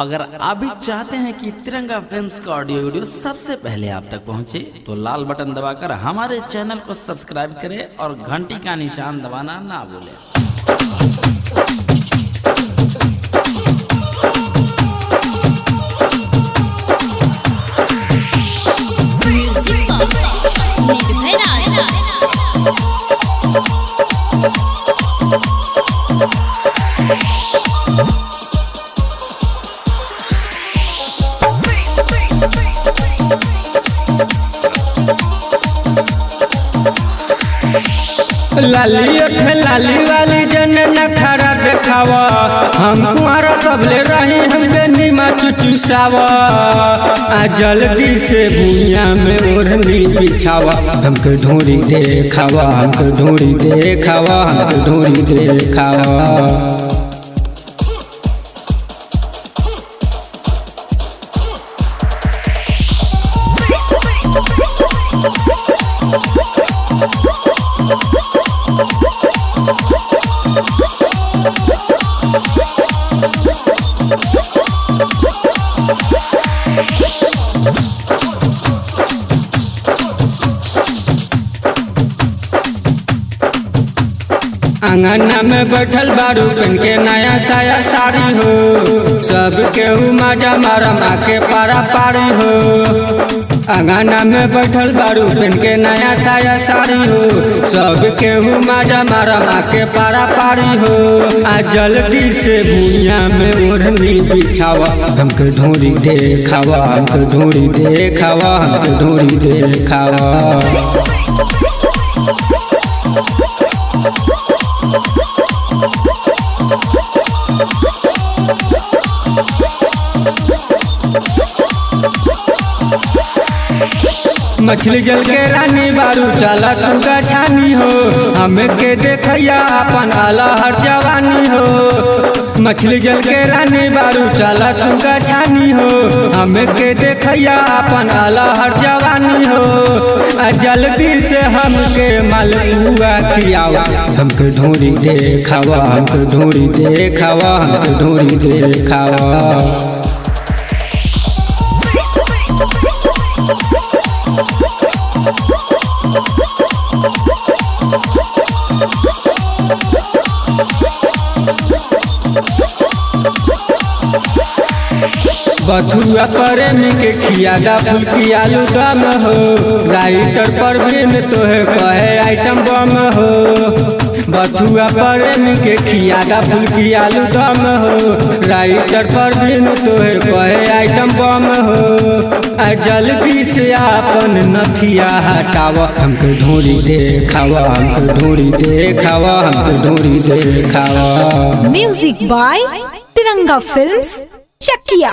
अगर आप भी चाहते हैं कि तिरंगा फिल्म्स का ऑडियो वीडियो सबसे पहले आप तक पहुंचे, तो लाल बटन दबाकर हमारे चैनल को सब्सक्राइब करें और घंटी का निशान दबाना ना भूलें। लाली लाली वाली जन नखरा देखावा, हम कुआरा कबले रही हमके नीमा चुचुसावा। आ जल्दी से भूया में ओढ़नी बिछावा, हमके ढूंढी देखावा, हमके ढूंढी देखावा, हमके ढूंढी देखावा। अंगना में बैठल बारू पहन के नया साया साड़ी हो, सब केहू मजा मारा माँ के पारा पारी हो। अंगना में बैठल बारू पहन के नया साया साड़ी हो, सब केहू मजा मारा माँ के पारा पारी हो। आ जल्दी से भूया में ओढ़नी बिछावा, हमके ढूंढी देखावा, हमके ढूंढी देखावा, हमके ढूंढी देखावा। मछली जल के रानी बारू चला तू गछानी हो, हमें के देखैया अपन आला हर जवानी हो। मछली जल के रानी बारू चला तू गछानी हो, हमें के देखैया अपन आला हर जवानी हो। आ जल्दी से हमके मालपुआ खियावा, हमके ढूंढी देखावा, हमके ढूंढी देखावा, हमके ढूंढी देखावा। बथुआ प्रेमी के खियादा फुल्की आलू दम हो, राइटर परवीन तोहे कहे आइटम बम हो। बथुआ प्रेमी के खियादा फुल्की आलू दम हो, राइटर परवीन तोहे कहे आइटम बम हो। आ जल्दी से आपन नथिया हटावा, हमके ढूंढी देखावा, हमके ढूंढी देखावा, हमके ढूंढी देखावा। म्यूजिक बाय तिरंगा फिल्म्स चकिया।